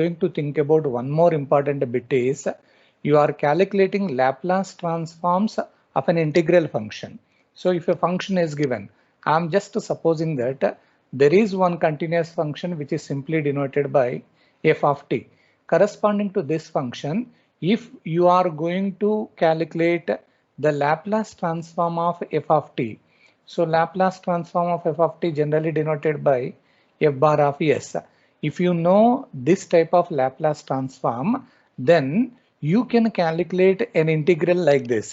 going to think about one more important bit is you are calculating Laplace transforms of an integral function. So if a function is given, I'm just supposing that there is one continuous function which is simply denoted by f of t. Corresponding to this function, if you are going to calculate the Laplace transform of f of t, so Laplace transform of f of t generally denoted by f bar of s. If you know this type of Laplace transform, then you can calculate an integral like this.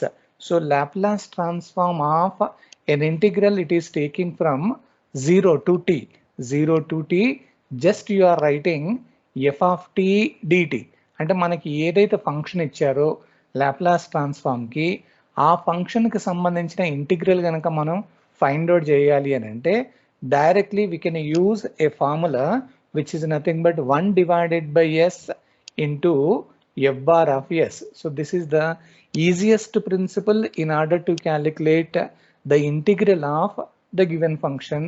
So Laplace transform of an integral, it is taking from 0 to t. 0 to t, just you are writing f of t dt. అంటే మనకి ఏదైతే function ఇచ్చారో Laplace transform కి ఆ function కి సంబంధించిన integral గనక మనం ఫైండ్ అవుట్ చేయాలి అని అంటే directly we can use a formula which is nothing but 1 divided by s into f bar of s. So this is the easiest principle in order to calculate the integral of the given function,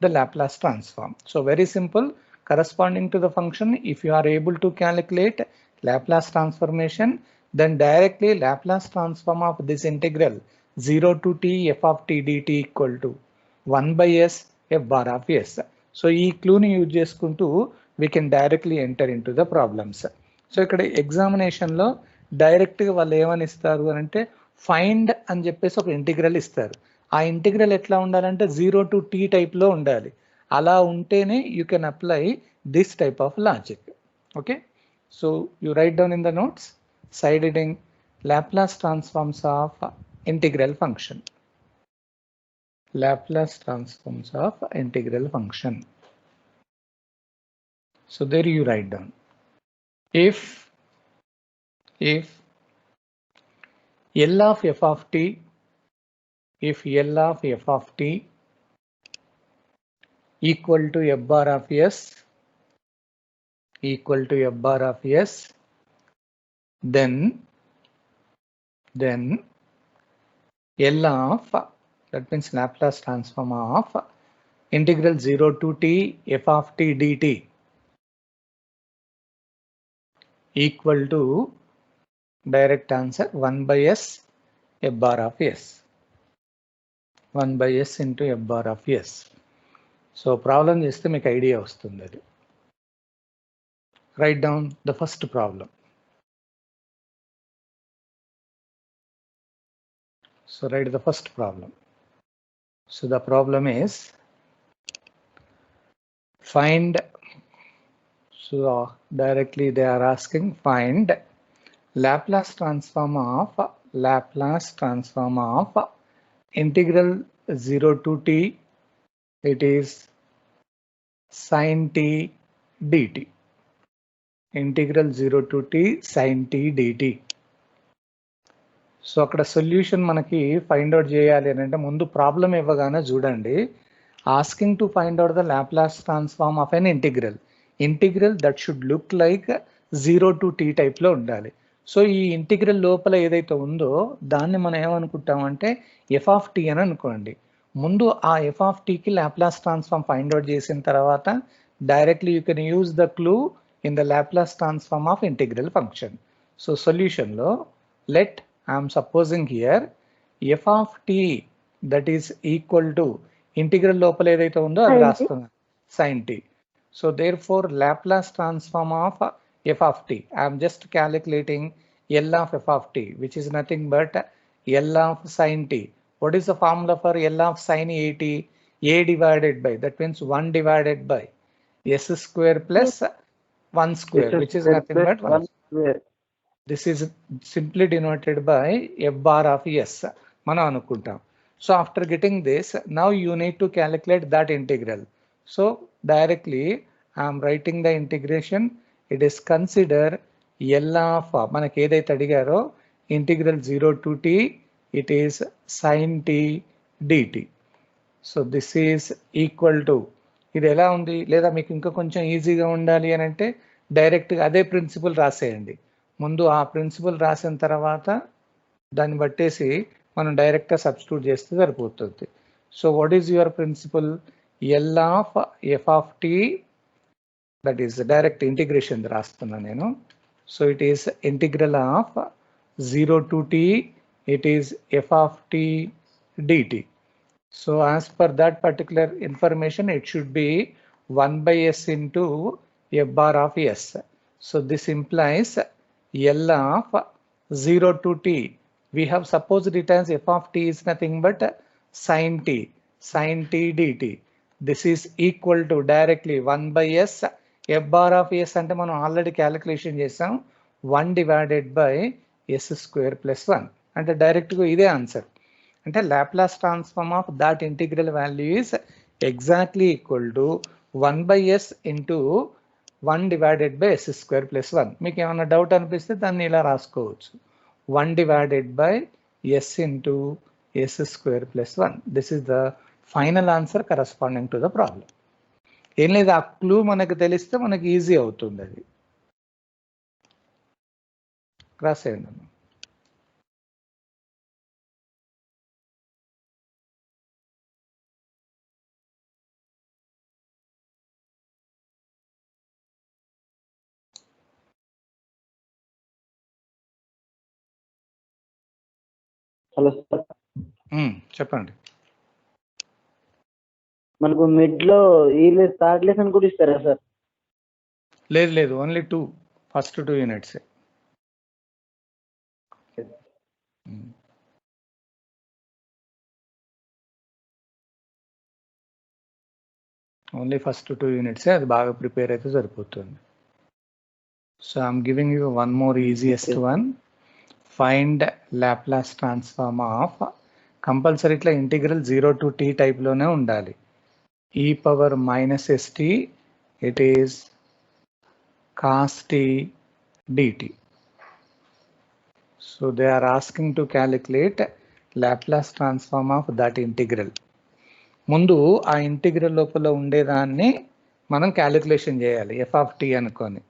the Laplace transform. So very simple, corresponding to the function, if you are able to calculate Laplace transformation, then directly Laplace transform of this integral 0 to t f of t dt equal to 1 by s f bar of s. So ఈ క్లూని use చేసుకుంటూ we can directly enter into the problems. So ఇక్కడ ఎగ్జామినేషన్లో డైరెక్ట్గా వాళ్ళు ఏమని ఇస్తారు అని అంటే ఫైండ్ అని చెప్పేసి ఒక ఇంటిగ్రల్ ఇస్తారు. ఆ ఇంటిగ్రల్ ఎట్లా ఉండాలంటే 0 to t టైప్లో ఉండాలి. అలా ఉంటేనే you can apply this type of logic. Okay, so you right down in the notes side heading Laplace transforms of integral function. Laplace transforms of integral function. So there you write down, if L of f of t, if L of f of t equal to f bar of s, equal to f bar of s, then L of, that means Laplace transform of integral 0 to t f of t dt equal to, direct answer, 1 by s f bar of s. 1 by s into f bar of s. So problem చేస్తే మీకు idea వస్తుంది అది. Write down the first problem. So write the first problem. So the problem is find, so directly they are asking find Laplace transform of integral 0 to t, it is sin t dt. Integral 0 to t sin t dt. So అక్కడ solution మనకి find out చేయాలి అని అంటే ముందు problem ఇవ్వగానే చూడండి, asking to find out the Laplace transform of an integral that should look like 0 to t టైప్లో ఉండాలి. సో ఈ ఇంటిగ్రల్ లోపల ఏదైతే ఉందో దాన్ని మనం ఏమనుకుంటామంటే ఎఫ్ ఆఫ్ టీ అని అనుకోండి. ముందు ఆ ఎఫ్ ఆఫ్ టీకి Laplace transform ఫైండ్ అవుట్ చేసిన తర్వాత directly you can use the clue in the Laplace transform of integral function. So సొల్యూషన్లో let I'm supposing here f of t that is equal to integral లోపల ఏదైతే ఉందో అది రాస్తున్నాను sin t. So therefore Laplace transform of f of t, I am just calculating L of f of t, which is nothing but L of sin t. What is the formula for L of sin at? A divided by, that means 1 divided by s square plus 1 square, which is nothing but 1 square. This is simply denoted by f bar of s మనం అనుకుంటాం. So after getting this, now you need to calculate that integral. So directly I am writing the integration. It is consider L of, మనకి ఏదైతే అడిగారో integral 0 to t, it is sin t dt. So this is equal to, ఇది ఎలా ఉంది, లేదా మీకు ఇంకా కొంచెం ఈజీగా ఉండాలి అని అంటే డైరెక్ట్గా అదే ప్రిన్సిపల్ రాసేయండి. ముందు ఆ ప్రిన్సిపల్ రాసిన తర్వాత దాన్ని బట్టేసి మనం డైరెక్ట్గా సబ్స్టిట్యూట్ చేస్తే సరిపోతుంది. So what is your principle? L of f of t that is direct integration రాస్తున్నా నేను. So it is integral of 0 to t, it is f of t dt. So as per that particular information, it should be 1 by s into f bar of s. So this implies L of 0 to t. We have supposed it as f of t is nothing but sin t dt. This is equal to directly 1 by s. F bar of s అంటే మనం already calculation చేసాం, 1 divided by s square plus 1. అంటే డైరెక్ట్గా ఇదే answer. అంటే Laplace transform of that integral value is exactly equal to 1 by s into 1 divided by s square plus 1. మీకు ఏమైనా doubt అనిపిస్తే దాన్ని ఇలా రాసుకోవచ్చు, 1 divided by s into s square plus 1. This is the final answer corresponding to the problem. ఏం లేదు, ఆ clue మనకు తెలిస్తే మనకి ఈజీ అవుతుంది. అది రాసేయండి. హలో సార్, చెప్పండి. మనకు మిడ్ లో ఈ థర్డ్ లెసన్ కూడా ఇస్తారా సార్? లేదు, only 2 first 2 units. Only first 2 units, అది బాగా ప్రిపేర్ అయితే సరిపోతుంది. So I'm giving you one more easiest one. Find Laplace transform of, compulsory ఇట్లా ఇంటిగ్రల్ 0 to t టైప్లోనే ఉండాలి. e power minus st, it is cos t dt. So they are asking to calculate Laplace transform of that integral. ముందు ఆ integral లోపల ఉండేదాన్ని మనం calculation చేయాలి, F of tea అనుకొని.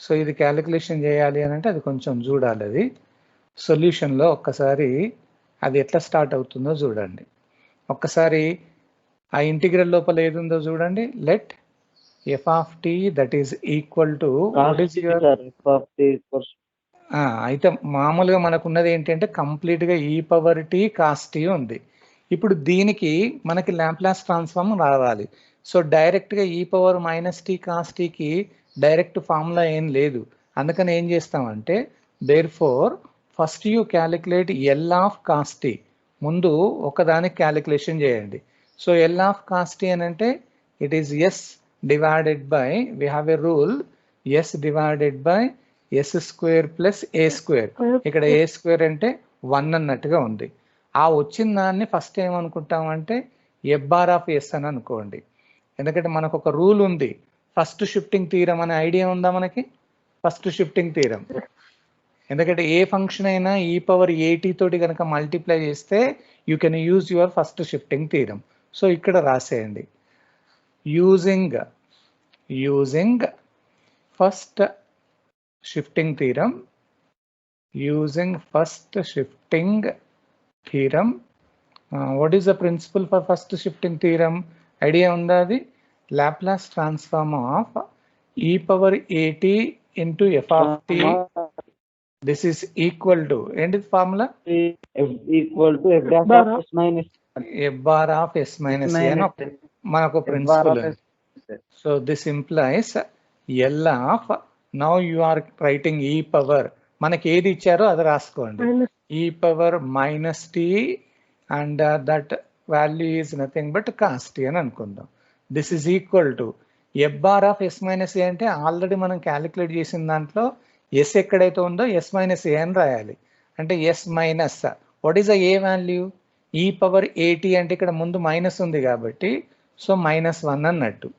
So ఇది క్యాలిక్యులేషన్ చేయాలి అని అంటే అది కొంచెం చూడాలి. అది సొల్యూషన్లో ఒక్కసారి అది ఎట్లా స్టార్ట్ అవుతుందో చూడండి. ఒక్కసారి ఆ ఇంటిగ్రల్ లోపల ఏది ఉందో చూడండి. Let F of T that is equal to అయితే మామూలుగా మనకు ఉన్నది ఏంటంటే కంప్లీట్గా ఈ పవర్ టీ కాస్ టీ ఉంది. ఇప్పుడు దీనికి మనకి లాప్లాస్ ట్రాన్స్ఫార్మ్ రావాలి. సో డైరెక్ట్గా e power minus t cos టీకి డైరెక్ట్ ఫార్ములా ఏం లేదు. అందుకని ఏం చేస్తామంటే therefore first you calculate L of cos t. ముందు ఒకదానికి క్యాలిక్యులేషన్ చేయండి. So L of cos tea అని అంటే it is s divided by, we have a rule, s divided by s square plus a square. ఇక్కడ a square అంటే 1 అన్నట్టుగా ఉంది. ఆ వచ్చిన దాన్ని ఫస్ట్ ఏమనుకుంటామంటే ఎఫ్ బార్ ఆఫ్ ఎస్ అని అనుకోండి. ఎందుకంటే మనకు ఒక రూల్ ఉంది, ఫస్ట్ షిఫ్టింగ్ థీరం అనే ఐడియా ఉందా మనకి? ఫస్ట్ షిఫ్టింగ్ థీరం, ఎందుకంటే ఏ ఫంక్షన్ అయినా ఈ పవర్ ఏటీ తోటి కనుక మల్టిప్లై చేస్తే you can use your first shifting theorem. So ఇక్కడ రాసేయండి, using first shifting theorem, using first shifting theorem. What is the principle for first shifting theorem? Idea unda adi? Laplace transform of e power at into f of t. This is equal to, end is formula? equal to f bar of s minus f bar of s minus a no manaku principle. So this implies L of, now you are writing e power, మనకి ఏది ఇచ్చారో అది రాసుకోండి, ఈ power minus T and that value is nothing but cos tea అని అనుకుందాం. This is equal to F bar of yes minus A అంటే already మనం క్యాలిక్యులేట్ చేసిన దాంట్లో ఎస్ ఎక్కడైతే ఉందో ఎస్ మైనస్ ఏ అని రాయాలి. అంటే s minus what is the a value? E power a t అంటే ఇక్కడ ముందు మైనస్ ఉంది కాబట్టి సో -1 అన్నట్టు.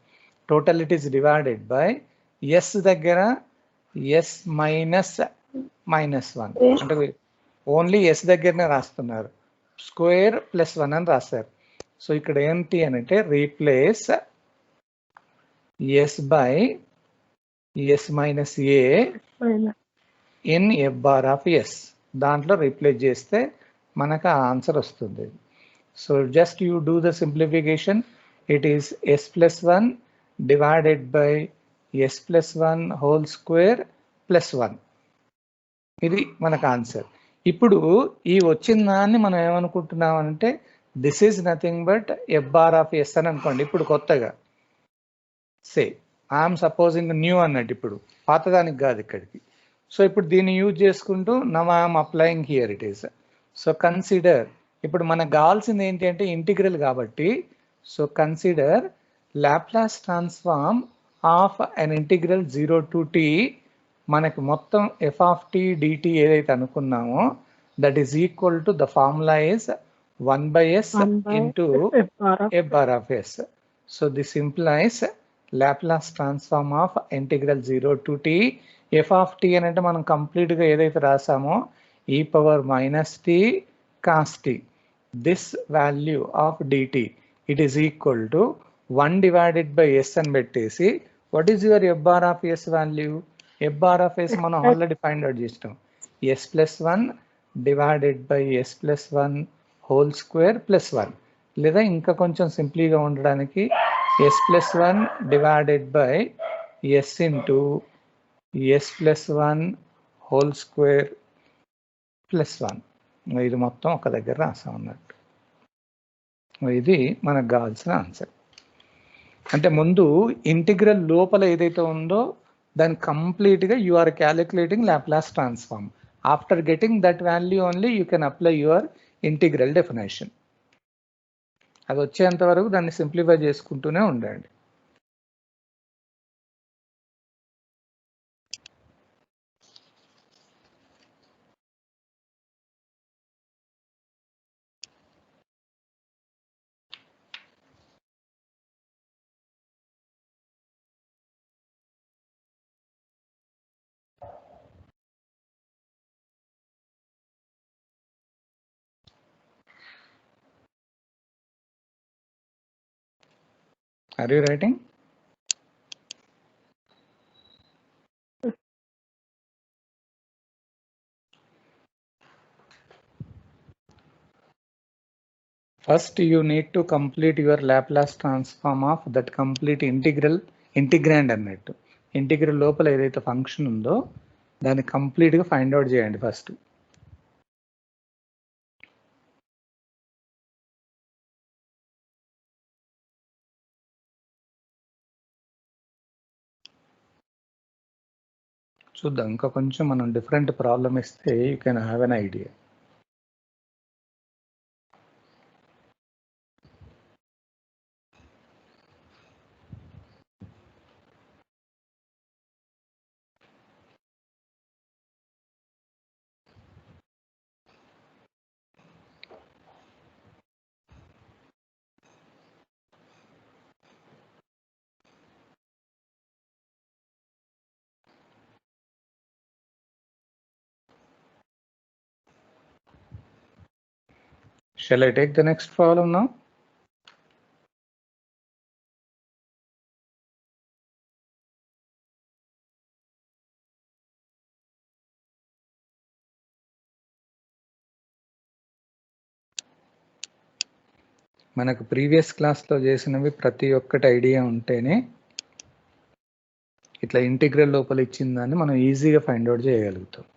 Total it is divided by s దగ్గర ఎస్ -1 అంటే ఓన్లీ ఎస్ దగ్గరనే రాస్తున్నారు, స్క్వేర్ ప్లస్ 1 అని రాశారు. సో ఇక్కడ ఏంటి అని అంటే replace s by s minus a in f bar of s, దాంట్లో రీప్లేస్ చేస్తే మనకు ఆ ఆన్సర్ వస్తుంది. So just you do the simplification, it is s plus 1 divided by s plus 1 whole square plus 1. ఇది మనకు ఆన్సర్. ఇప్పుడు ఈ వచ్చిన దాన్ని మనం ఏమనుకుంటున్నాం అంటే this is nothing but f bar of s అని అనుకోండి. ఇప్పుడు కొత్తగా సే ఐఎమ్ సపోజింగ్ న్యూ అన్నట్టు, ఇప్పుడు పాతదానికి కాదు ఇక్కడికి. సో ఇప్పుడు దీన్ని యూజ్ చేసుకుంటూ now I'm applying here it is. So consider, ఇప్పుడు మనకు కావాల్సింది ఏంటి అంటే ఇంటిగ్రల్ కాబట్టి, so consider Laplace transform of an integral 0 to t, మనకి మొత్తం ఎఫ్ ఆఫ్ టీ డిటి ఏదైతే అనుకున్నామో that is equal to the formula is 1/s into f bar of s. So this implies Laplace transform of integral 0 to t f of t అని అంటే మనం complete గా ఏదైతే రాసామో e power minus t cos t. This value of dt it is equal to 1 divided by s అని పెట్టేసి what is your f bar of s value? f bar of s మనం already find out చేస్తాం. s plus 1 divided by s plus 1 whole square plus 1, లేదా ఇంకా కొంచెం సింప్లీగా ఉండడానికి s plus 1 divided by s into s plus 1 whole square plus 1. ఇది మొత్తం ఒక దగ్గర రాసాం అన్నట్టు. ఇది మనకు కావాల్సిన ఆన్సర్. అంటే ముందు ఇంటిగ్రల్ లోపల ఏదైతే ఉందో దాన్ని కంప్లీట్గా you are calculating Laplace transform. After getting that value only you can apply your integral definition. అది వచ్చేంత వరకు దాన్ని సింప్లిఫై చేసుకుంటూనే ఉండండి. Are you writing? First, you need to complete your Laplace transform of that complete integral, integrand అన్నట్టు. Integral లోపల ఏదైతే function ఉందో దాన్ని కంప్లీట్గా ఫైండ్ అవుట్ చేయండి ఫస్ట్. చూద్దాం, ఇంకా కొంచెం మనం డిఫరెంట్ ప్రాబ్లమ్ ఇస్తే you can have an idea. Shall I take the next problem now? మనకు ప్రీవియస్ క్లాస్లో చేసినవి ప్రతి ఒక్కటి ఐడియా ఉంటేనే ఇట్లా ఇంటిగ్రల్ లోపల ఇచ్చిందాన్ని మనం ఈజీగా ఫైండ్ అవుట్ చేయగలుగుతాం.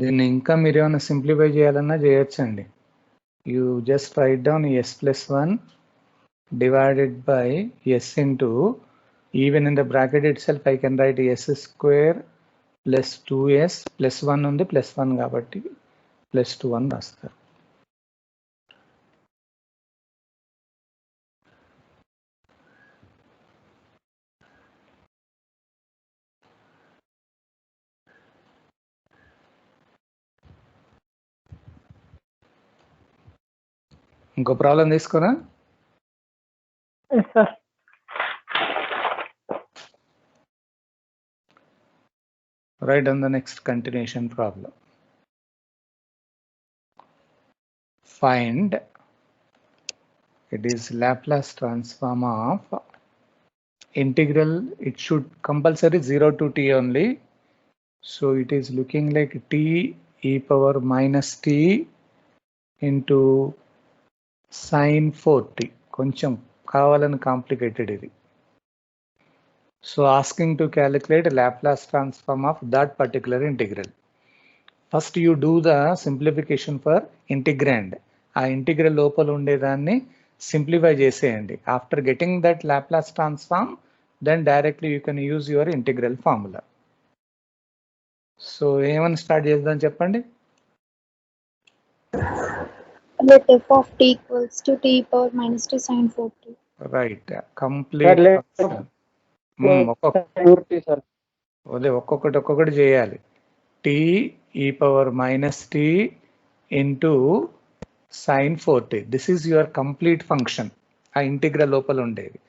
దీన్ని ఇంకా మీరు ఏమైనా సింప్లిఫై చేయాలన్నా చేయొచ్చండి. You just write down s plus 1 divided by s into, even in the bracket itself I can write s square plus 2s plus 1 ఉంది, plus 1 కాబట్టి plus 2 అని రాస్తారు. ఇంకో ప్రాబ్లం తీసుకోరా? Write down the next continuation problem. Find it is Laplace transform of integral. It should compulsory 0 to t only. So it is looking like t e power minus t into sin 4t. కొంచెం కావాలని complicated ఇది. So asking to calculate Laplace transform of that particular integral. First you do the simplification for integrand. ఆ integral లోపల ఉండేదాన్ని simplify చేసేయండి. After getting that Laplace transform then directly you can use your integral formula. So ఏమని start చేద్దాం చెప్పండి. Let f of t equals to t power minus t sin 4t. Right, complete ఒక్కొక్కటి చేయాలి. T e power minus t into sin 4t. This is your complete function, ఆ integral లోపల ఉండేది.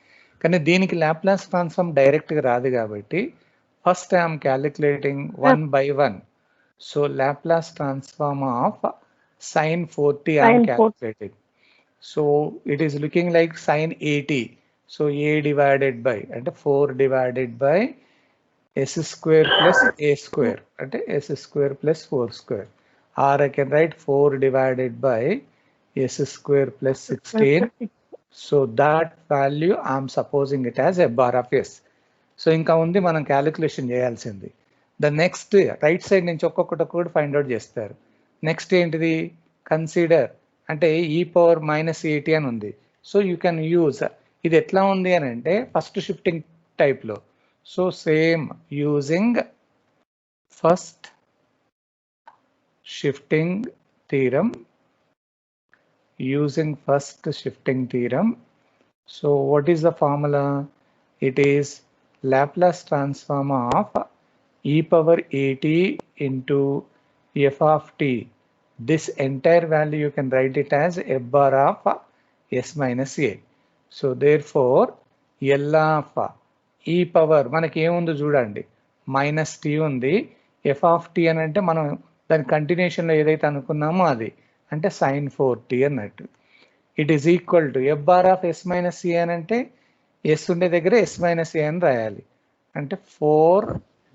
కానీ దీనికి లాప్లాస్ ట్రాన్స్ఫార్మ్ డైరెక్ట్గా రాదు కాబట్టి first I'm calculating 1 by 1. So Laplace transform of sin 4t I'm calculating. So it is looking like sin 80. So a divided by అంటే 4 divided by s square plus a square అంటే s square plus 4 square. Or I can write 4 divided by s square plus 16. So that value I am supposing it as f bar of s. So ఇంకా ఉంది మనం calculation చేయాల్సింది. The next right side నుంచి ఒక్కొక్కటి find out చేస్తారు. Next ఏంటిది, consider అంటే E power minus 80 అని ఉంది. సో యూ కెన్ యూజ్ ఇది ఎట్లా ఉంది అని అంటే ఫస్ట్ షిఫ్టింగ్ టైప్లో. So same using first shifting theorem, using first shifting theorem. So what is the formula? It is Laplace transform of e power 80 into f of t. This entire value you can write it as f bar of s minus a. So therefore L of e power మనకి ఏముందో చూడండి, minus tea ఉంది. F of t అని అంటే మనం దాని కంటిన్యూషన్లో ఏదైతే అనుకున్నామో అది అంటే sin 4t అన్నట్టు. It is equal to F bar of yes minus A అని అంటే ఎస్ ఉండే దగ్గర ఎస్ మైనస్ ఏ అని రాయాలి. అంటే 4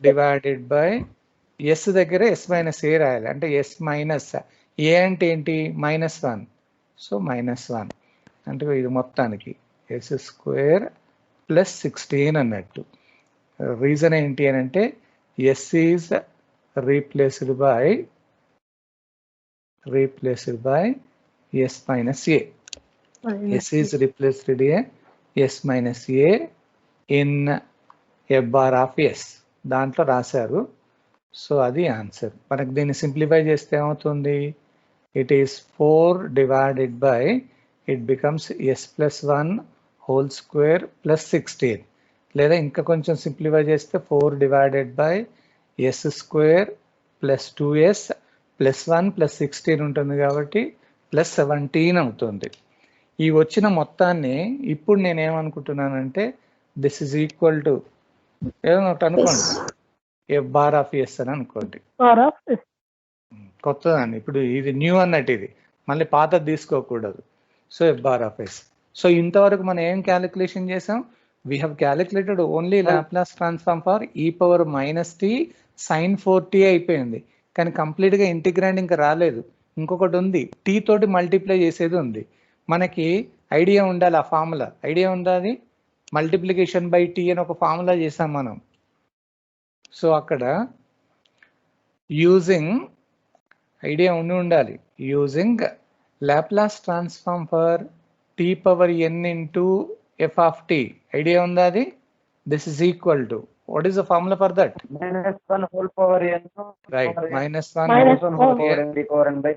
డివైడెడ్ బై ఎస్ దగ్గర ఎస్ మైనస్ ఏ రాయాలి. అంటే ఎస్ మైనస్ ఏ అంటే ఏంటి, -1. సో -1 అంటే ఇది మొత్తానికి ఎస్ స్క్వేర్ ప్లస్ 16 అన్నట్టు. రీజన్ ఏంటి అని అంటే s is replaced by s minus a. S is replaced by s minus a in f bar of s. దాంట్లో రాశారు. సో అది ఆన్సర్. మనకు దీన్ని సింప్లిఫై చేస్తే ఏమవుతుంది, it is 4 divided by it becomes s plus 1 whole square plus 16. లేదా ఇంకా కొంచెం సింప్లిఫై చేస్తే 4 divided by s square plus 2s plus 1 plus 16 ఉంటుంది కాబట్టి ప్లస్ 17 అవుతుంది. ఈ వచ్చిన మొత్తాన్ని ఇప్పుడు నేను ఏమనుకుంటున్నానంటే దిస్ ఇస్ ఈక్వల్ టు ఏదో ఒకటి అనుకోండి, ఎఫ్ బార్ ఆఫ్ ఎస్ అని అనుకోండి. కొత్తదాన్ని ఇప్పుడు ఇది న్యూ అన్నట్టు, ఇది మళ్ళీ పాతది తీసుకోకూడదు. So f bar of yes. So ఇంతవరకు మనం ఏం క్యాలిక్యులేషన్ చేసాం, we have calculated only Laplace transform for e power minus t sin 4t అయిపోయింది. కానీ కంప్లీట్గా ఇంటిగ్రాండ్ ఇంకా రాలేదు. ఇంకొకటి ఉంది, టీ తోటి మల్టిప్లై చేసేది ఉంది. మనకి ఐడియా ఉండాలి, ఆ ఫార్ములా ఐడియా ఉందా, అది మల్టిప్లికేషన్ బై టీ అని ఒక ఫార్ములా చేసాం మనం. సో అక్కడ యూజింగ్ ఐడియా ఉండాలి, using Laplace transform for t power n into f of t. Idea ఉందా అది? This is equal to, what is the formula for that? -1 whole power n. Right, -1 whole power n by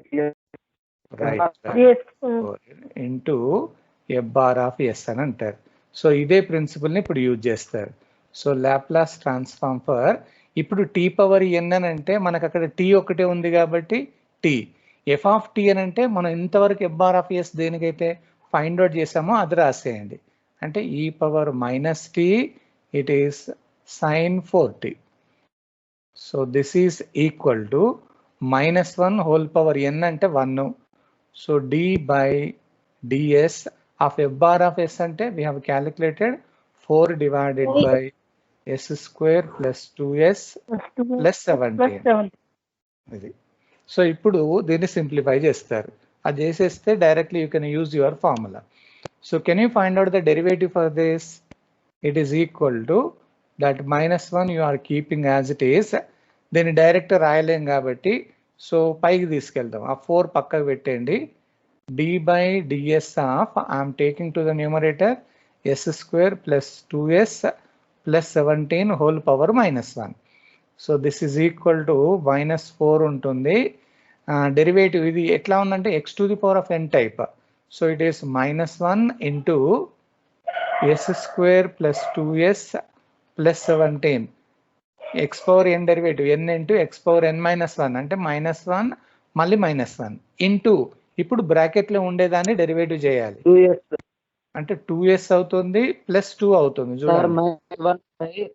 right into f bar of s అని అంటారు. So ఇదే principal ని ఇప్పుడు use చేస్తారు. So Laplace transform for ఇప్పుడు t power n అని అంటే మనకు అక్కడ t ఒకటే ఉంది కాబట్టి t, f ఆఫ్ t అని అంటే మనం ఇంతవరకు f bar of s దేనికైతే ఫైండ్ అవుట్ చేసామో అది రాసేయండి. అంటే e power minus t, it is sin 4t. So this is equal to -1 whole power n అంటే 1. So d by ds of f bar of s ante we have calculated 4 divided by s square plus 2s plus 17. ఇది so ఇప్పుడు దీన్ని simplify చేస్తారు. అది చేసేస్తే directly you can use your formula. So can you find out the derivative for this? It is equal to that -1 you are keeping as it is. దీన్ని direct రాయలేం కాబట్టి so పైకి తీసుకెళ్దాం. ఆ 4 పక్కకు పెట్టండి. d by ds of I am taking to the numerator s square plus 2s plus 17 whole power -1. So this is equal to -4 ఉంటుంది. Derivative ఇది ఎట్లా ఉందంటే x to the power of n type. So it is -1 into s square plus 2s plus 17 x power n derivative n into x power n -1 అంటే -1 మళ్ళీ -1 into ఇప్పుడు bracket లో ఉండేదాన్ని derivative చేయాలి. 2s అంటే 2s అవుతుంది ప్లస్ 2 అవుతుంది చూడండి.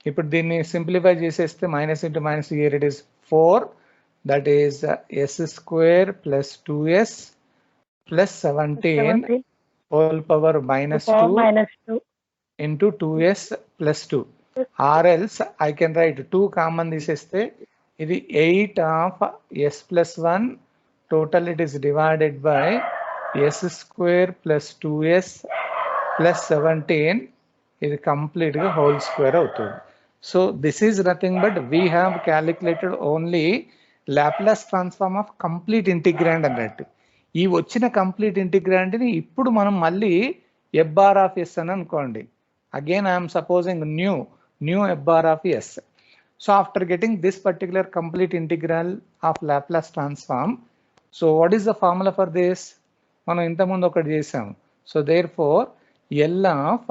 ఇప్పుడు దీన్ని సింప్లిఫై చేసేస్తే minus into minus here it is 4, that is s square plus 2s plus 17 whole power -2 into 2s plus 2. Or else I can right 2 common తీసేస్తే ఇది 8 of s plus 1 total it is divided by s square plus 2s plus 17 ఇది complete గా whole square అవుతుంది. So this is nothing but we have calculated only Laplace transform of complete integrand అన్నట్టు. ఈ వచ్చిన complete integrand ని ఇప్పుడు మనం మళ్ళీ f bar of s అని అనుకోండి. Again I'm supposing new f bar of s. So after getting this particular complete integral of Laplace transform, so what is the formula for this? మనం ఇంతకుముందు ఒకటి చేసాం. So therefore L of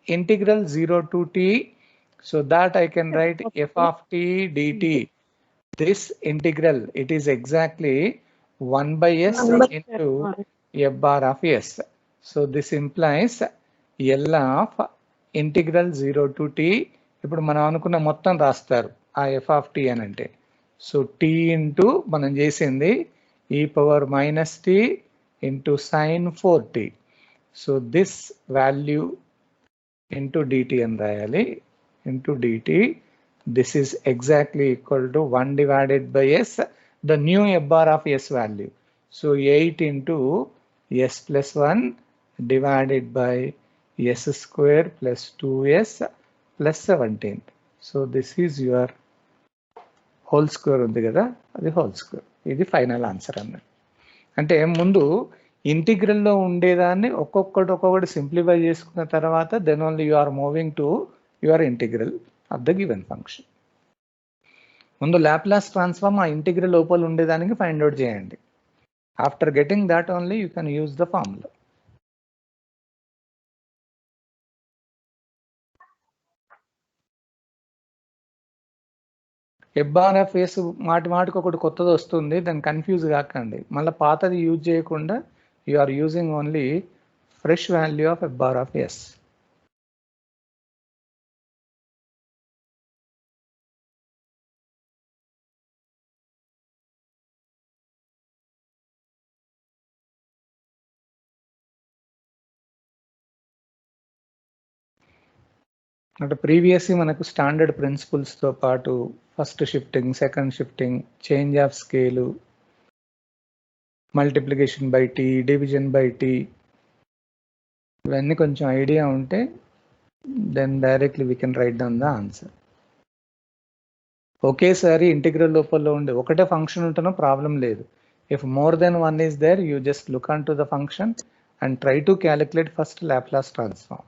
integral 0 to t, so that I can write f of t dt. This integral, it is exactly 1 by s into f bar of s. So this implies L of integral 0 to t. ఇప్పుడు మనం అనుకున్న మొత్తం రాస్తారు ఆ f of t అని అంటే. So t into మనం చేసింది e power minus t into sin 4t. So this value into dt and rayali into dt, this is exactly equal to 1 divided by s, the new f bar of s value. So 8 into s plus 1 divided by s square plus 2s plus 17. So this is your whole square ఉంది కదా, అది whole square. ఇది final answer అన్నది. అంటే ముందు ఇంటిగ్రల్లో ఉండేదాన్ని ఒక్కొక్కటి సింప్లిఫై చేసుకున్న తర్వాత then only you are moving to your integral of the given function. ముందు లాప్లాస్ ట్రాన్స్ఫార్మ్ ఆ ఇంటిగ్రల్ లోపల ఉండేదానికి ఫైండ్ అవుట్ చేయండి. After getting that only you can use the formula. f bar of s మాటికి ఒకటి కొత్తది వస్తుంది, దాన్ని కన్ఫ్యూజ్ కాకండి. మళ్ళీ పాతది యూజ్ చేయకుండా you are using only fresh value of f bar of s. అంటే ప్రీవియస్లీ మనకు స్టాండర్డ్ ప్రిన్సిపల్స్తో పాటు first shifting, second shifting, change of scale, multiplication by t, division by t, ఇవన్నీ కొంచెం ఐడియా ఉంటే then directly we can write down the answer. ఒకేసారి integral లోపల ఉండే ఒకటే ఫంక్షన్ ఉంటేనో ప్రాబ్లం లేదు. If more then one is there, you just look on to the function and try to calculate first Laplace transform.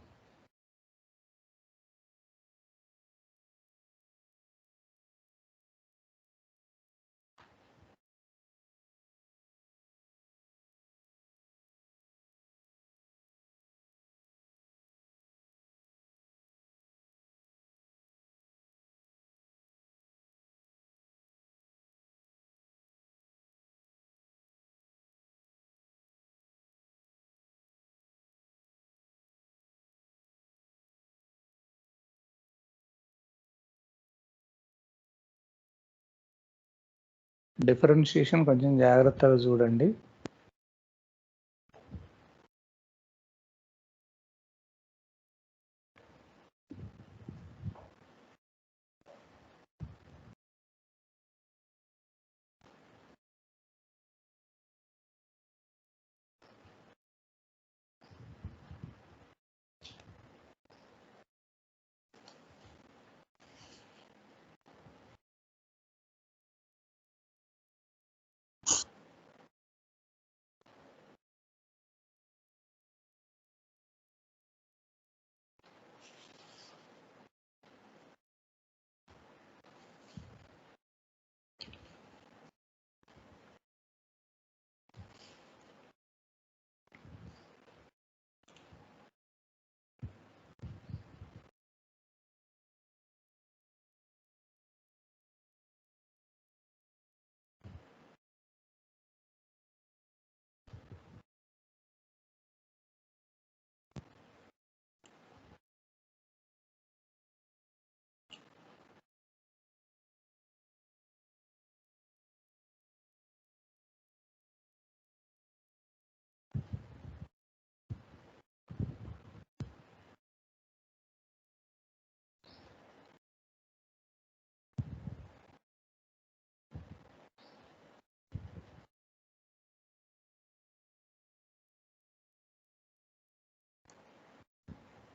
Differentiation కొంచెం జాగ్రత్తగా చూడండి.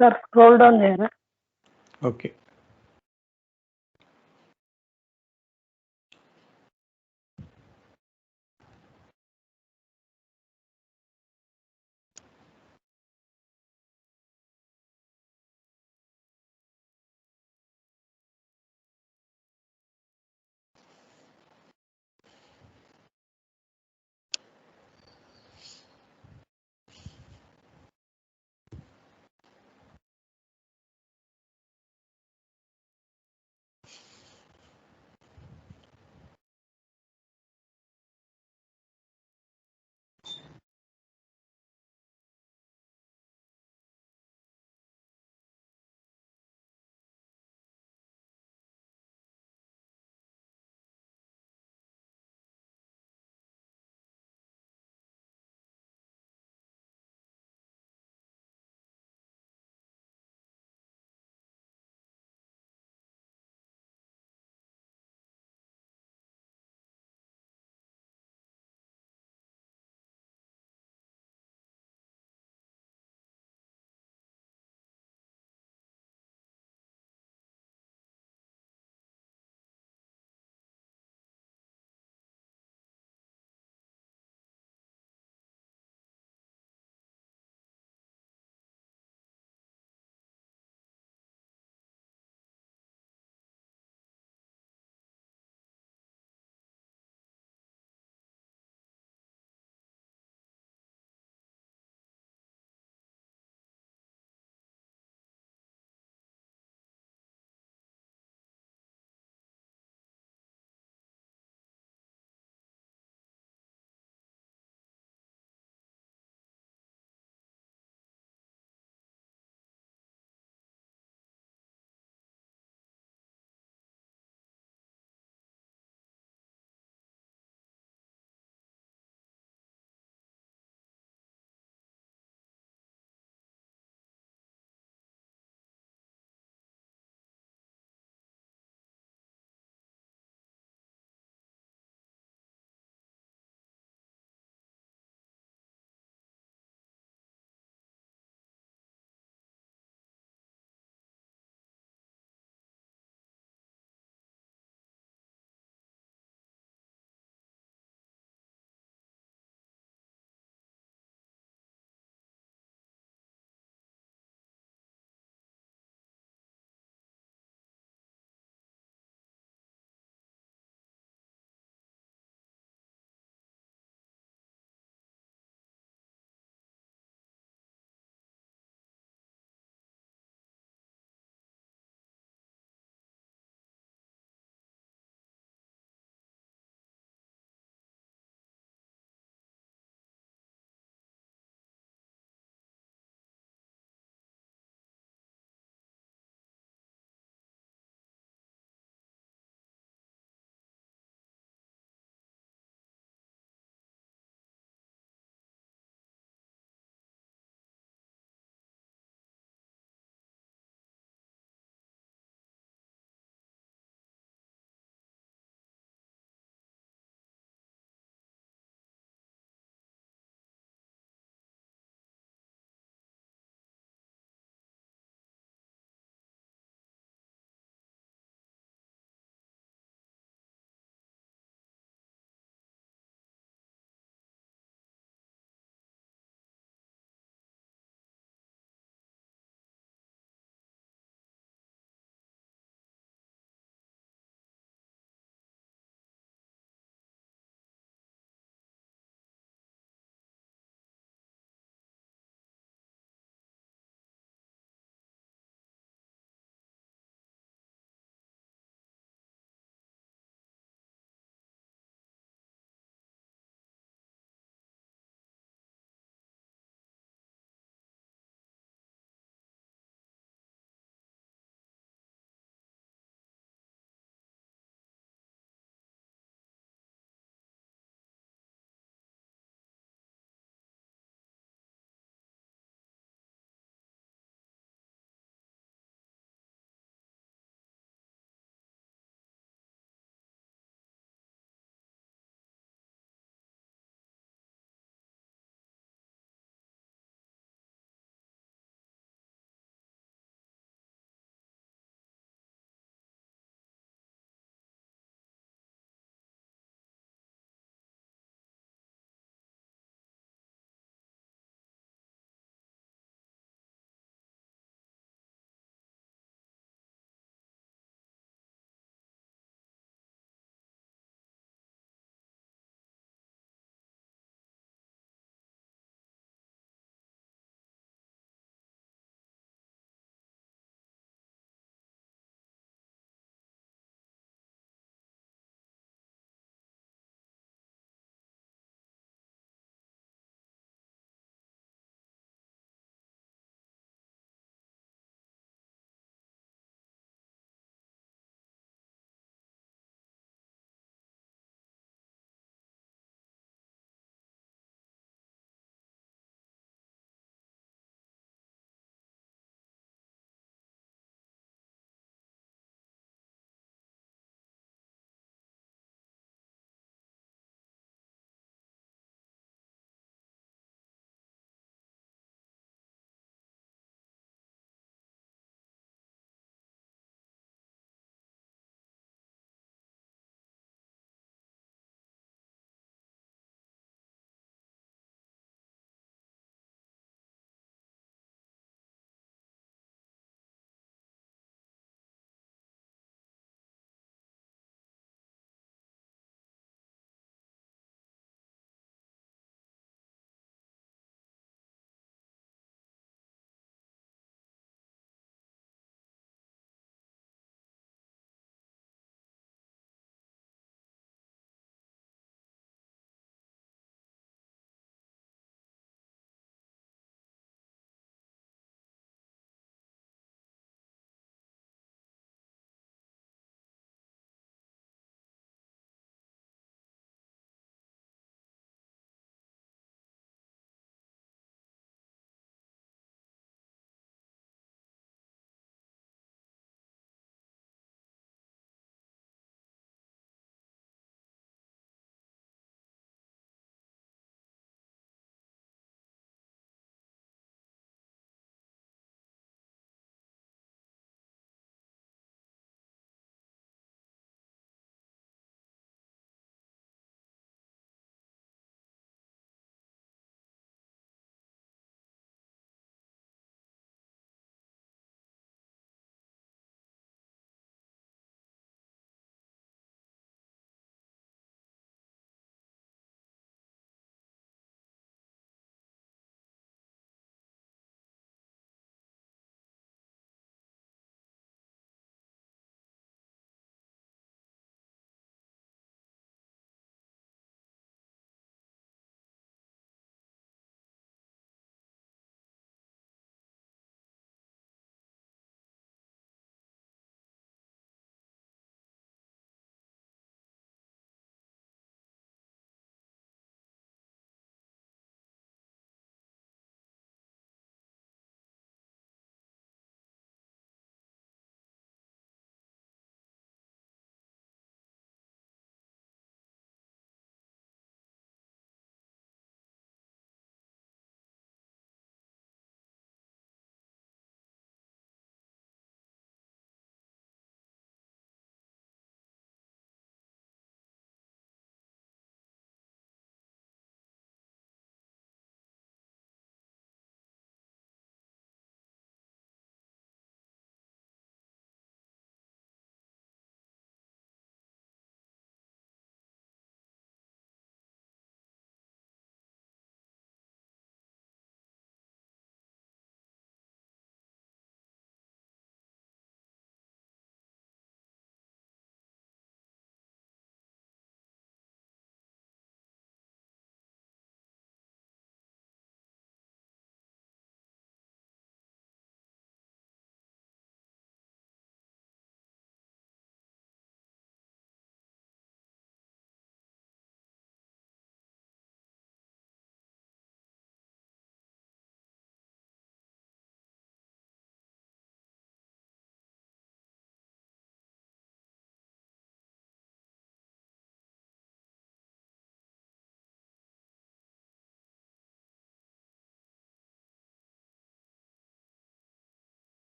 Sir scroll down చేయరా? Okay.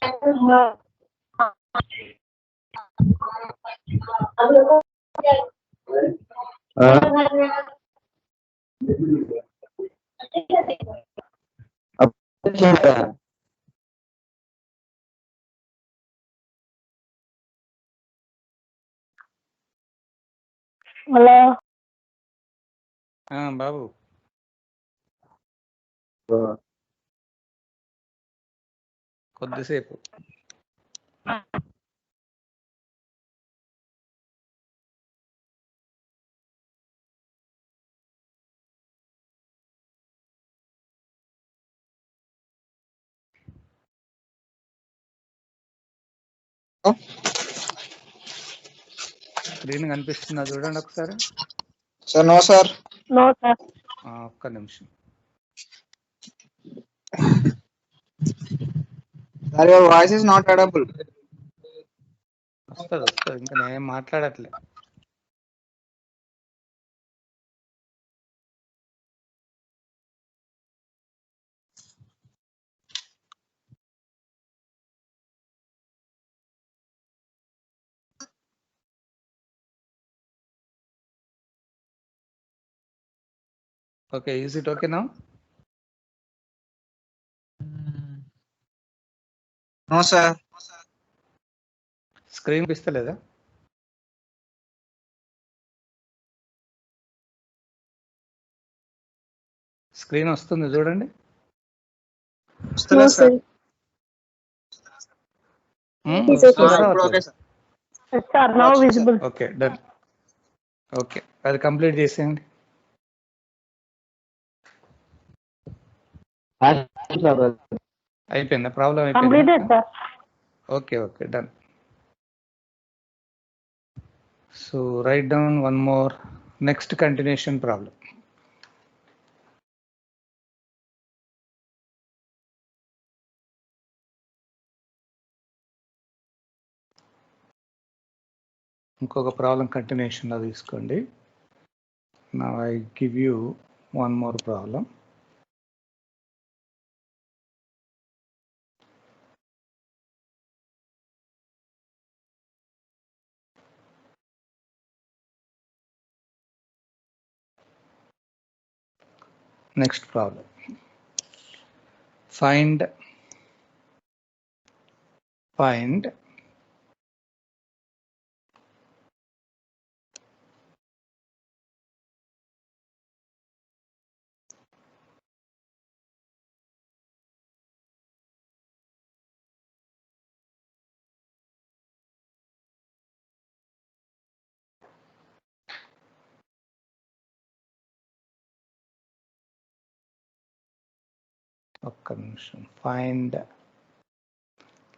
హలో బాబు కొద్దిసేపు స్క్రీన్ కనిపిస్తుందా చూడండి ఒకసారి. Sir no sir. No sir. ఒక్క నిమిషం. Sir your voice is not audible. వస్తుంది ఇంకా నేను మాట్లాడట్లే. Okay, is it okay now? No sir. Screen పిస్తలేదా? స్క్రీన్ వస్తుంది చూడండి. వస్తలేదు sir. Sir now visible. Okay done. Okay అది కంప్లీట్ చేసేయండి. అయిపోయిందా? ప్రాబ్లం అయిపోయిందా? Okay okay done. So write down one more next continuation problem. ఇంకొక ప్రాబ్లం కంటిన్యూషన్లో తీసుకోండి. Now I give you one more problem. Next problem. Find find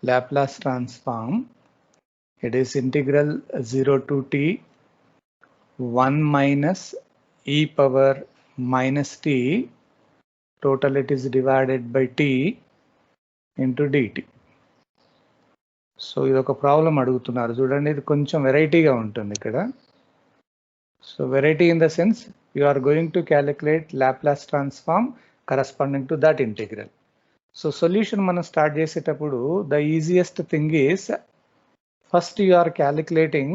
Laplace transform. It is integral 0 to t 1 minus e power minus t. Total it is divided by t into dt. So ఇది ఒక problem అడుగుతున్నారు చూడండి. ఇది కొంచెం వెరైటీగా ఉంటుంది ఇక్కడ. So variety in the sense you are going to calculate Laplace transform corresponding to that integral. So solution మనం స్టార్ట్ చేసేటప్పుడు the easiest thing is first you are calculating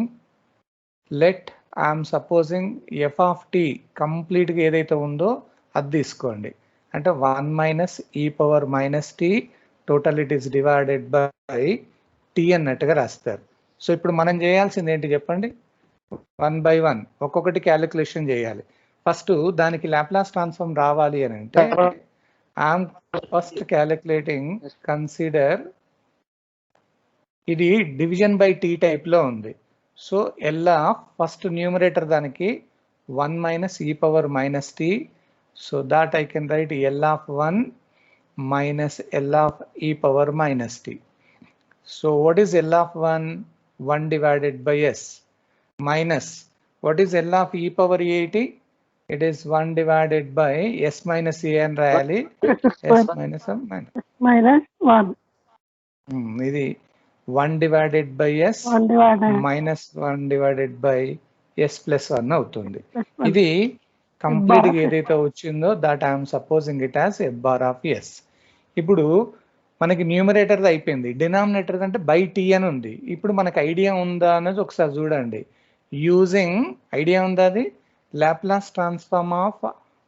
let I'm supposing f of t కంప్లీట్గా ఏదైతే ఉందో అది తీసుకోండి. అంటే 1 minus ఈ power minus t total it is divided by t అన్నట్టుగా రాస్తారు. సో ఇప్పుడు మనం చేయాల్సింది ఏంటి చెప్పండి? 1 by 1 ఒక్కొక్కటి క్యాలిక్యులేషన్ చేయాలి. ఫస్ట్ దానికి లాప్లాస్ ట్రాన్స్ఫార్మ్ రావాలి అని అంటే ఐఎమ్ ఫస్ట్ క్యాలిక్యులేటింగ్ కన్సిడర్ ఇది డివిజన్ బై టీ టైప్ లో ఉంది. So L of first numerator దానికి 1 మైనస్ ఈ power minus T. So that I can write L of 1 minus L of ఈ power minus T. So what is L of 1? 1 divided by S minus what is L of e power at? It is 1 divided by s minus a and rayali s minus minus 1. Idi 1 divided by s minus 1 divided by s plus 1 avutundi. Idi complete ga edaithe vachinదో that I am supposing it as f bar of s. Ipudu మనకి numerator అయిపోయింది, denominator అంటే by t అని ఉంది. ఇప్పుడు మనకు idea ఉందా అనేది ఒకసారి చూడండి. యూజింగ్ ఐడియా ఉందా, అది Laplace transform of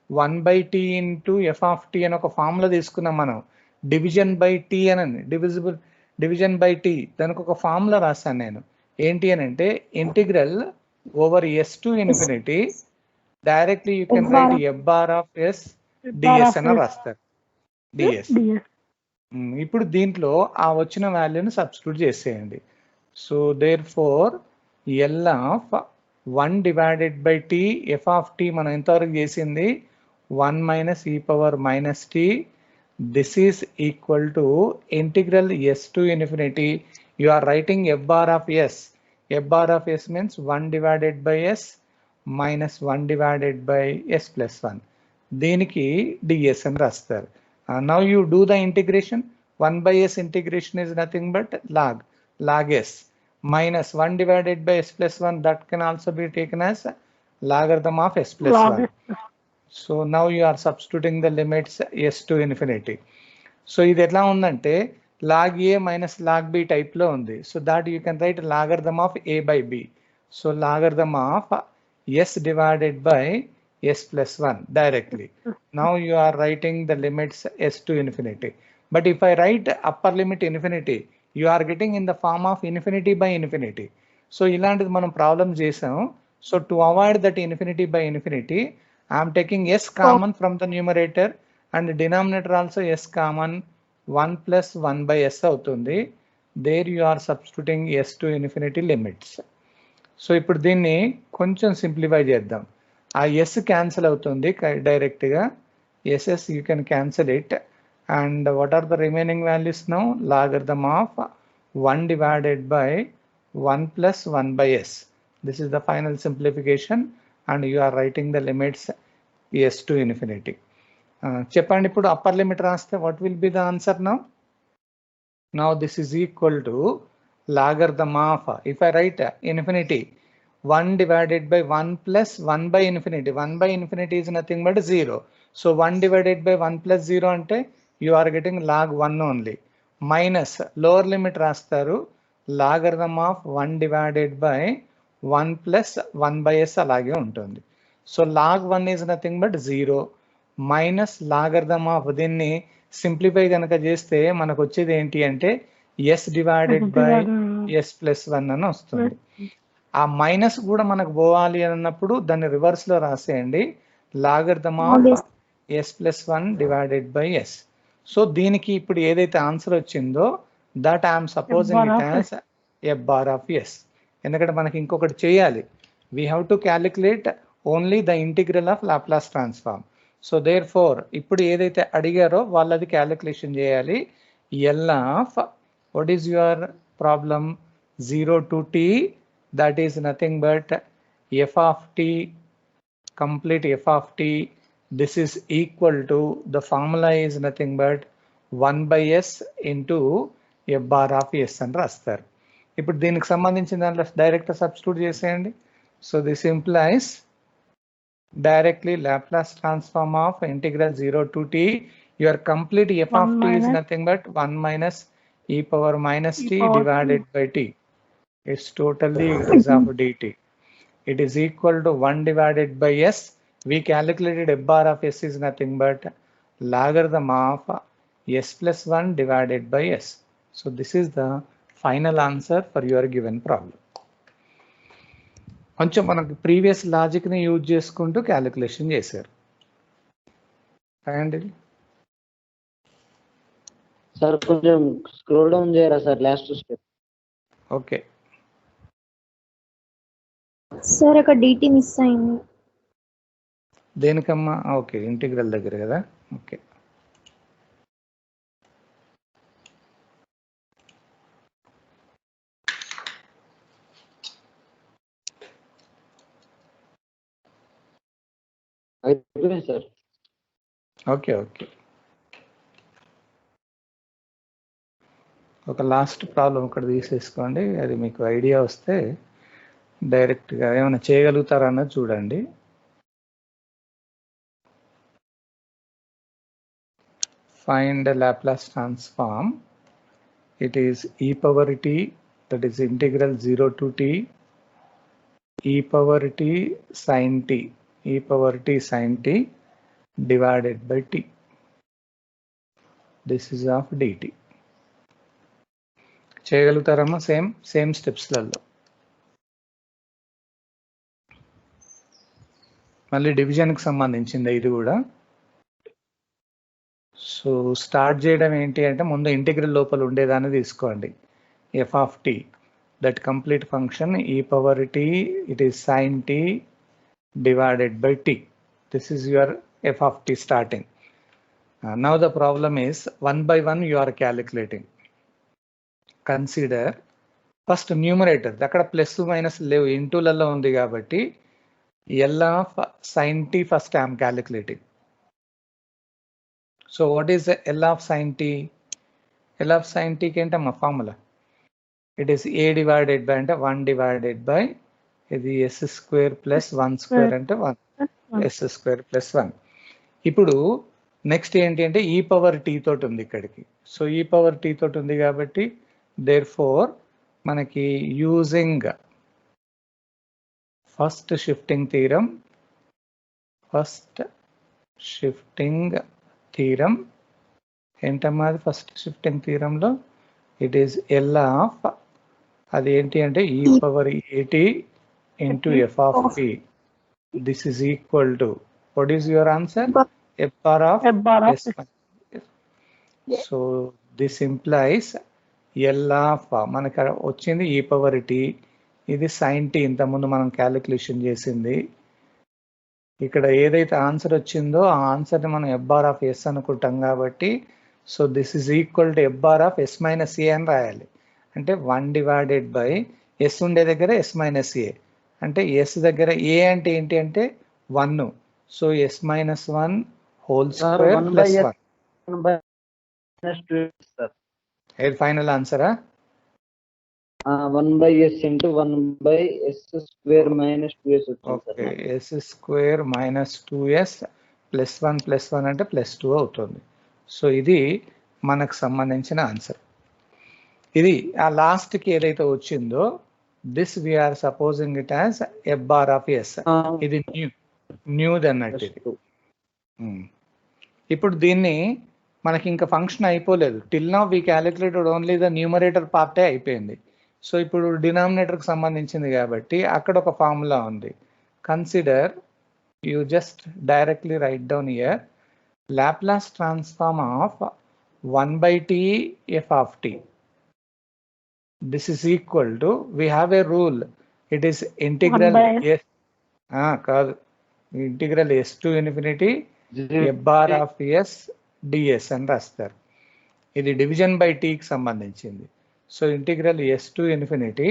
1/t into F of t అని ఒక ఫార్ములా తీసుకున్నాం మనం. డివిజన్ బై టీ అని, డివిజన్ బై టీ, దానికి ఒక ఫార్ములా రాశాను నేను. ఏంటి అని అంటే integral over s to infinity directly you can write f bar of s d s అని రాస్తారు, డిఎస్. ఇప్పుడు దీంట్లో ఆ వచ్చిన వాల్యూని సబ్స్టిట్యూట్ చేసేయండి. So therefore L of 1 divided by t f of t మనం ఎంతవరకు చేసింది 1 మైనస్ ఈ power minus t. This is equal to integral s to infinity, you are writing f bar of s. F bar of s means 1 divided by s minus 1 divided by s plus 1, దీనికి DS అని రాస్తారు. Now you do the integration. 1 by s integration is nothing but log s minus 1 divided by s plus 1, that can also be taken as logarithm of s plus 1. So now you are substituting the limits s to infinity. So ఇది ఎట్లా ఉందంటే log a minus log b type లో ఉంది. So that you can write logarithm of a by b. So logarithm of s divided by s plus 1 directly. Now you are writing the limits s to infinity. But if I write upper limit infinity, you are getting in the form of infinity by infinity. So ఇలాంటిది మనం problem చేసాం. So to avoid that infinity by infinity, I am taking s common from the numerator and the denominator also s common, 1 plus 1 by s అవుతుంది. There you are substituting s to infinity limits. So ఇప్పుడు దీన్ని కొంచెం simplify చేద్దాం. ఆ yes cancel అవుతుంది డైరెక్ట్గా, s s you can cancel it. And what are the remaining values now, logarithm of 1 divided by 1 plus 1 by s. This is the final simplification and you are writing the limits s to infinity. చెప్పండి ఇప్పుడు upper limit రాస్తే what will be the answer now? Now this is equal to logarithm of, if I write infinity 1 divided by 1 plus 1 by infinity. 1 by infinity is nothing but 0. So 1 divided by 1 plus 0 ante you are getting log 1 only. Minus lower limit rastaru, logarithm of 1 divided by 1 plus 1 by s alage untundi. So log 1 is nothing but 0 minus logarithm of, దీన్ని simplify కనుక చేస్తే మనకు వచ్చేది ఏంటి అంటే s divided by s plus 1 అని వస్తుంది. ఆ మైనస్ కూడా మనకు పోవాలి అన్నప్పుడు దాన్ని రివర్స్ లో రాసేయండి, logarithm of S plus 1 divided by S. So దీనికి ఇప్పుడు ఏదైతే ఆన్సర్ వచ్చిందో that I'm supposing it as F bar of S. ఎందుకంటే మనకి ఇంకొకటి చేయాలి, we have to calculate only the integral of Laplace transform. So therefore ఇప్పుడు ఏదైతే అడిగారో వాళ్ళది క్యాలిక్యులేషన్ చేయాలి. L of what is your problem 0 to t, that is nothing but f of t, complete f of t. This is equal to, the formula is nothing but 1 by s into f bar of s అని రాస్తారు. ఇప్పుడు దీనికి సంబంధించిన దాంట్లో direct substitute చేసేయండి. So this implies directly Laplace transform of integral 0 to t, your complete f of t is nothing but 1 minus e power minus t divided by t. It's totally is of dt. It is equal to 1 divided by s. We calculated f bar of s is nothing but logarithm of s plus 1 divided by s. So this is the final answer for your given problem. కొంచెం మనకు previous లాజిక్ని use చేసుకుంటూ calculation చేశారు. And sir కొంచెం scroll down చేయరా sir, last step. Okay sir అక్కడ DT miss అయింది. దేనికమ్మా? Okay integral దగ్గర కదా. ఓకే అయిపోయింది సార్. ఓకే ఓకే ఒక లాస్ట్ ప్రాబ్లం ఇక్కడ తీసేసుకోండి, అది మీకు ఐడియా వస్తే డైరెక్ట్గా ఏమైనా చేయగలుగుతారా అన్నది చూడండి. find the Laplace transform. It is e power t, that is integral 0 to t, e power t sin t, e power t sin t divided by t. This is of dt. చేయగలుగుతారమ్మా same స్టెప్స్లలో. మళ్ళీ డివిజన్కి సంబంధించింది ఇది కూడా. So start చేయడం ఏంటి అంటే ముందు ఇంటిగ్రల్ లోపల ఉండేదాన్ని తీసుకోండి. F of T, that complete function E power T, it is sine T divided by T. This is your F of T starting. Now the problem is 1 by 1 you are calculating. Consider first numerator, అక్కడ plus minus లేవు, ఇంటూలలో ఉంది కాబట్టి L of sine T first I'm calculating. So what is the L of sin t? L of sin t ki enta formula. It is a divided by ante 1 divided by idi s square plus 1 square ante 1 s square plus 1. ఇప్పుడు next ఏంటి అంటే E power tea తోటి ఉంది ఇక్కడికి. So ఈ power tea తోటి ఉంది కాబట్టి దేర్ ఫోర్ మనకి యూజింగ్ ఫస్ట్ షిఫ్టింగ్ థీరం ఏంటమ్మా అది ఫస్ట్ షిఫ్టింగ్ థీరంలో ఇట్ ఈస్ ఎల్ ఆఫ్ అది ఏంటి అంటే ఈ పవర్ ఏటీ into F of P. This is equal to what is your answer? F bar of yes. So this implies L of మనకి వచ్చింది E power T, ఇది sine T ఇంతకుముందు మనం calculation చేసింది. ఇక్కడ ఏదైతే ఆన్సర్ వచ్చిందో ఆ ఆన్సర్ని మనం ఎఫ్ బార్ ఆఫ్ ఎస్ అనుకుంటాం కాబట్టి so this is equal to F bar of yes minus A అని రాయాలి. అంటే 1 డివైడెడ్ బై ఎస్ ఉండే దగ్గర ఎస్ మైనస్ ఏ, అంటే ఎస్ దగ్గర ఏ అంటే ఏంటి అంటే 1. So s minus 1 whole square plus 1. ఏది ఫైనల్ ఆన్సరా? 1 by s into 1 by s square minus 2s. Okay, s square minus 2s plus 1 అంటే ప్లస్ 2 అవుతుంది. సో ఇది మనకు సంబంధించిన ఆన్సర్. ఇది ఆ లాస్ట్కి ఏదైతే వచ్చిందో this we are supposing it as F bar of s. ఇది న్యూది అన్నట్టు ఇది. ఇప్పుడు దీన్ని మనకి ఇంకా ఫంక్షన్ అయిపోలేదు. Till now we calculated only the numerator పార్టే అయిపోయింది. సో ఇప్పుడు డినామినేటర్కి సంబంధించింది కాబట్టి అక్కడ ఒక ఫార్ములా ఉంది. Consider, you just directly right down here Laplace transform of 1 by t f of t. This is equal to, we have a rule, it is integral s కాదు, integral s to infinity f bar of s ds అని రాస్తారు. ఇది division by t కి సంబంధించింది. So integral s to infinity.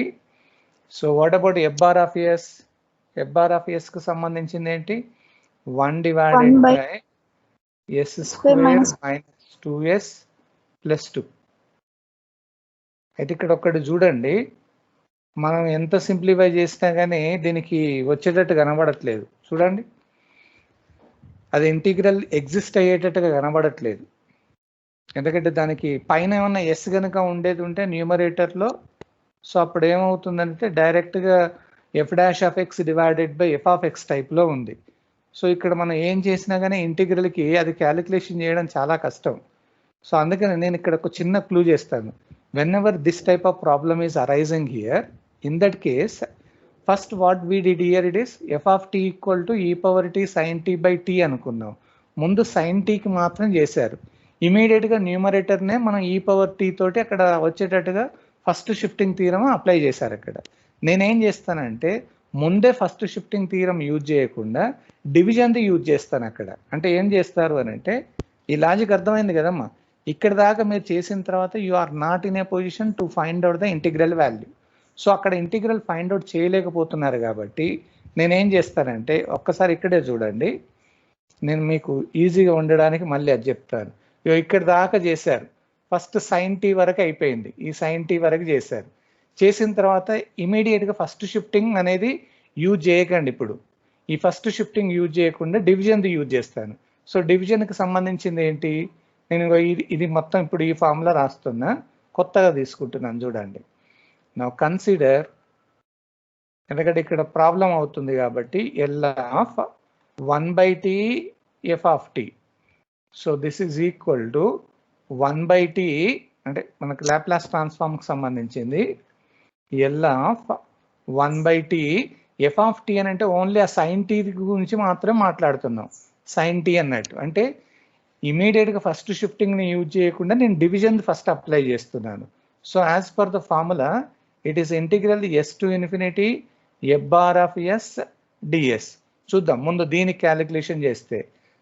So what about f bar of s? f bar of s కి సంబంధించింది ఏంటి? 1 divided by s square minus 2s plus 2. అయితే ఇక్కడ ఒక్కటి చూడండి, మనం ఎంత సింప్లిఫై చేసినా కానీ దీనికి వచ్చేటట్టు కనబడట్లేదు. చూడండి, అది ఇంటిగ్రల్ ఎగ్జిస్ట్ అయ్యేటట్టుగా కనబడట్లేదు. ఎందుకంటే దానికి పైన ఏమన్నా ఎస్ కనుక ఉండేది ఉంటే న్యూమరేటర్లో, సో అప్పుడు ఏమవుతుందంటే డైరెక్ట్గా F dash of X divided by F of X టైప్లో ఉంది. సో ఇక్కడ మనం ఏం చేసినా కానీ ఇంటిగ్రల్కి అది క్యాలిక్యులేషన్ చేయడం చాలా కష్టం. సో అందుకని నేను ఇక్కడ ఒక చిన్న క్లూ చేస్తాను. whenever this type of problem is arising here, in that case, first what we did here, it is f of t equal to e power t sin t by t అనుకున్నాం. ముందు sin t కి మాత్రం చేశారు. Immediate గా numerator నే మనం e power t తోటి అక్కడ వచ్చేటట్టుగా ఫస్ట్ షిఫ్టింగ్ థీరం అప్లై చేశారు. అక్కడ నేనేం చేస్తానంటే ముందే ఫస్ట్ షిఫ్టింగ్ థీరం యూజ్ చేయకుండా డివిజన్ ది యూజ్ చేస్తాను అక్కడ. అంటే ఏం చేస్తారు అని అంటే, ఈ లాజిక్ అర్థమైంది కదమ్మా, ఇక్కడ దాకా మీరు చేసిన తర్వాత you are not in a position to find out the integral value. So అక్కడ ఇంటిగ్రల్ ఫైండ్ అవుట్ చేయలేకపోతున్నారు కాబట్టి నేనేం చేస్తానంటే, ఒక్కసారి ఇక్కడే చూడండి, నేను మీకు ఈజీగా ఉండడానికి మళ్ళీ అది చెప్తాను. ఇక్కడ దాకా చేశారు, ఫస్ట్ సైన్ టీ వరకు అయిపోయింది, ఈ సైన్ టీ వరకు చేశారు. చేసిన తర్వాత ఇమీడియట్గా ఫస్ట్ షిఫ్టింగ్ అనేది యూజ్ చేయకండి. ఇప్పుడు ఈ ఫస్ట్ షిఫ్టింగ్ యూజ్ చేయకుండా డివిజన్ది యూజ్ చేస్తాను. సో డివిజన్కి సంబంధించింది ఏంటి, నేను ఇది మొత్తం ఇప్పుడు ఈ ఫార్ములా రాస్తున్నా, కొత్తగా తీసుకుంటున్నాను చూడండి. నా కన్సిడర్, ఎందుకంటే ఇక్కడ ప్రాబ్లం అవుతుంది కాబట్టి, L of 1/t f of t. So this is equal to 1/t, అంటే మనకు లాప్లాస్ ట్రాన్స్ఫార్మ్కి సంబంధించింది, L of 1/t f of t అని అంటే ఓన్లీ ఆ సైన్ టీ గురించి మాత్రమే మాట్లాడుతున్నాం. సైన్ టీ అన్నట్టు అంటే ఇమీడియట్గా ఫస్ట్ షిఫ్టింగ్ని యూజ్ చేయకుండా నేను డివిజన్ ఫస్ట్ అప్లై చేస్తున్నాను. So as per the formula it is integral s to infinity f bar of s d s. చూద్దాం ముందు దీనికి క్యాలిక్యులేషన్ చేస్తే.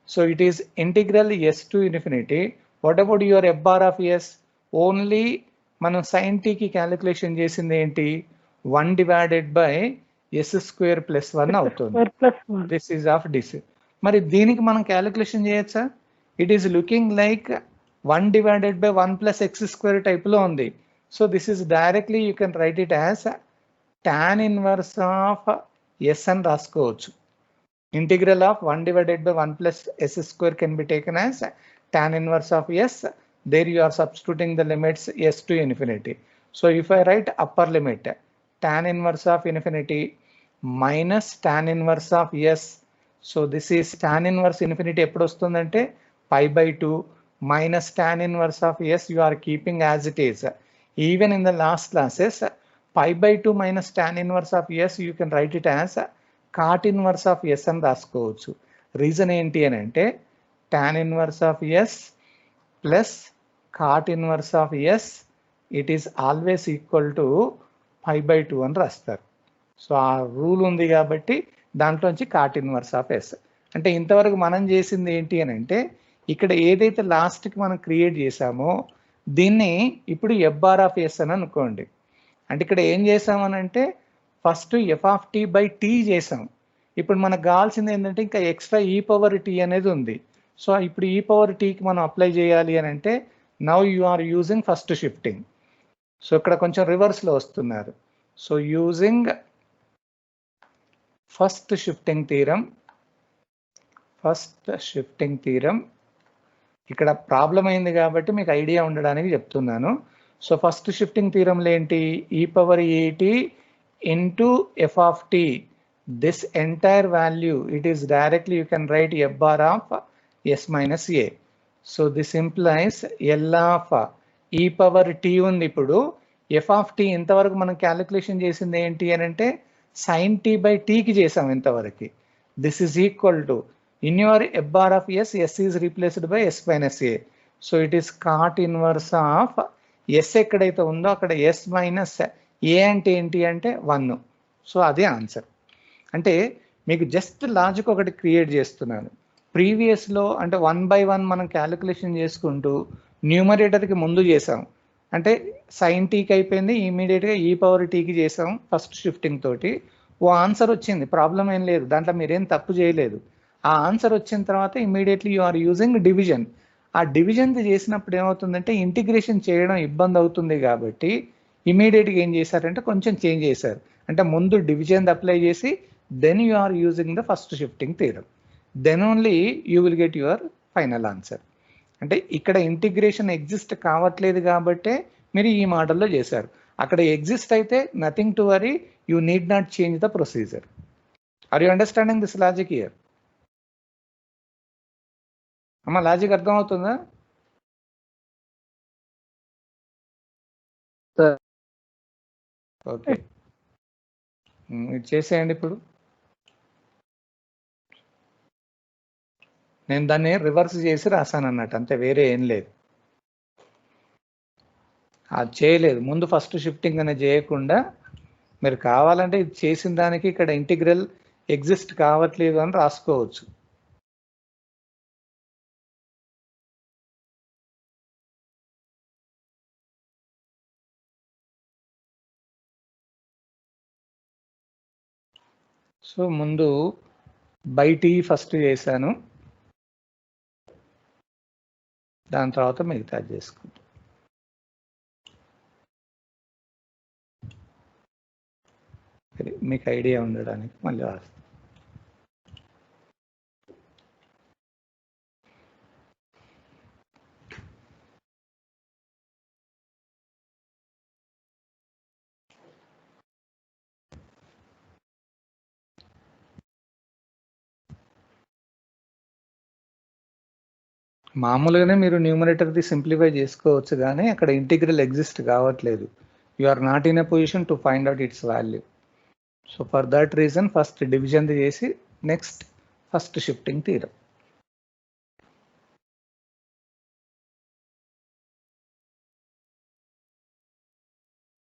So it is integral s to infinity, what about your f bar of s? Only మనం sine టీకి calculation చేసింది ఏంటి? 1 divided by s square plus 1 అవుతుంది. This is of this. మరి దీనికి మనం క్యాలిక్యులేషన్ చేయొచ్చా? It is looking like 1 divided by 1 plus x square టైప్లో ఉంది. So this is directly you can write it as tan inverse of s అని రాసుకోవచ్చు. Integral of 1 divided by 1 plus s square can be taken as tan inverse of s. There you are substituting the limits s to infinity. So if I write upper limit tan inverse of infinity minus tan inverse of s, so this is tan inverse infinity eppudu ostundante pi by 2 minus tan inverse of s you are keeping as it is. Even in the last classes pi by 2 minus tan inverse of s you can write it as cot inverse of s అని రాసుకోవచ్చు. Reason ఏంటి అని అంటే tan inverse of s plus cot inverse of s, it is always equal to pi by 2 అని రాస్తారు. So ఆ rule ఉంది కాబట్టి దాంట్లోంచి cot inverse of s. అంటే ఇంతవరకు మనం చేసింది ఏంటి అని అంటే ఇక్కడ ఏదైతే లాస్ట్కి మనం క్రియేట్ చేసామో దీన్ని ఇప్పుడు ఎఫ్ బార్ ఆఫ్ ఎస్ అని అనుకోండి. అంటే ఇక్కడ ఏం చేసామనంటే first F of T by T చేసాం. ఇప్పుడు మనకు కావాల్సింది ఏంటంటే ఇంకా ఎక్స్ట్రా ఈ పవర్ టీ అనేది ఉంది. సో ఇప్పుడు ఈ పవర్ టీకి మనం అప్లై చేయాలి అని అంటే now you are using first shifting. So ఇక్కడ కొంచెం రివర్స్లో వస్తున్నారు. So using first shifting theorem, ఇక్కడ ప్రాబ్లం అయింది కాబట్టి మీకు ఐడియా ఉండడానికి చెప్తున్నాను. సో ఫస్ట్ షిఫ్టింగ్ థీరంలో ఏంటి? ఈ పవర్ ఏటీ into F of t, this entire value it is directly you can write f bar of yes minus a. So this implies L of ఈ power t ఉంది. ఇప్పుడు F of tea ఇంతవరకు మనం calculation చేసింది ఏంటి అని అంటే సైన్ టీ బై టీకి చేసాం ఇంతవరకు. This is equal to in your f bar of s, s is replaced by s minus a. So it is cot inverse of s ఎక్కడైతే ఉందో అక్కడ ఎస్ మైనస్ ఏ అంటే ఏంటి అంటే 1. సో అదే ఆన్సర్. అంటే మీకు జస్ట్ లాజిక్ ఒకటి క్రియేట్ చేస్తున్నాను. ప్రీవియస్లో అంటే 1 by 1 మనం క్యాలిక్యులేషన్ చేసుకుంటూ న్యూమరేటర్కి ముందు చేసాం. అంటే సైన్ టీకి అయిపోయింది, ఇమీడియట్గా ఈ పవర్ టీకి చేసాం ఫస్ట్ షిఫ్టింగ్ తోటి. ఓ ఆన్సర్ వచ్చింది, ప్రాబ్లం ఏం లేదు, దాంట్లో మీరేం తప్పు చేయలేదు. ఆ ఆన్సర్ వచ్చిన తర్వాత immediately you are using division. ఆ డివిజన్ చేసినప్పుడు ఏమవుతుందంటే ఇంటిగ్రేషన్ చేయడం ఇబ్బంది అవుతుంది కాబట్టి ఇమీడియట్గా ఏం చేశారంటే కొంచెం చేంజ్ చేశారు. అంటే ముందు డివిజన్ అప్లై చేసి then you are using the first shifting theorem, then only you will get your final answer. అంటే ఇక్కడ ఇంటిగ్రేషన్ ఎగ్జిస్ట్ కావట్లేదు కాబట్టే మీరు ఈ మోడల్లో చేశారు. అక్కడ ఎగ్జిస్ట్ అయితే nothing to worry, you need not change the procedure. Are you understanding this logic here? అమ్మ లాజిక్ అర్థమవుతుందా? ఓకే, చేసేయండి. ఇప్పుడు నేను దాన్ని రివర్స్ చేసి రాశాను అన్నట్టు, అంతే, వేరే ఏం లేదు. అది చేయలేదు, ముందు ఫస్ట్ షిఫ్టింగ్ అనేది చేయకుండా మీరు కావాలంటే ఇది చేసిన దానికి ఇక్కడ ఇంటిగ్రల్ ఎగ్జిస్ట్ కావట్లేదు అని రాసుకోవచ్చు. సో ముందు బై టీ ఫస్ట్ చేశాను, దాని తర్వాత మిగతా చేసుకుంటాం. మీకు ఐడియా ఉండడానికి మళ్ళీ రాస్తాను. మామూలుగానే మీరు న్యూమరేటర్ది సింప్లిఫై చేసుకోవచ్చు కానీ అక్కడ ఇంటిగ్రల్ ఎగ్జిస్ట్ కావట్లేదు. You are not in a position to find out its value. So for that reason first division చేసి నెక్స్ట్ ఫస్ట్ షిఫ్టింగ్ థీరం.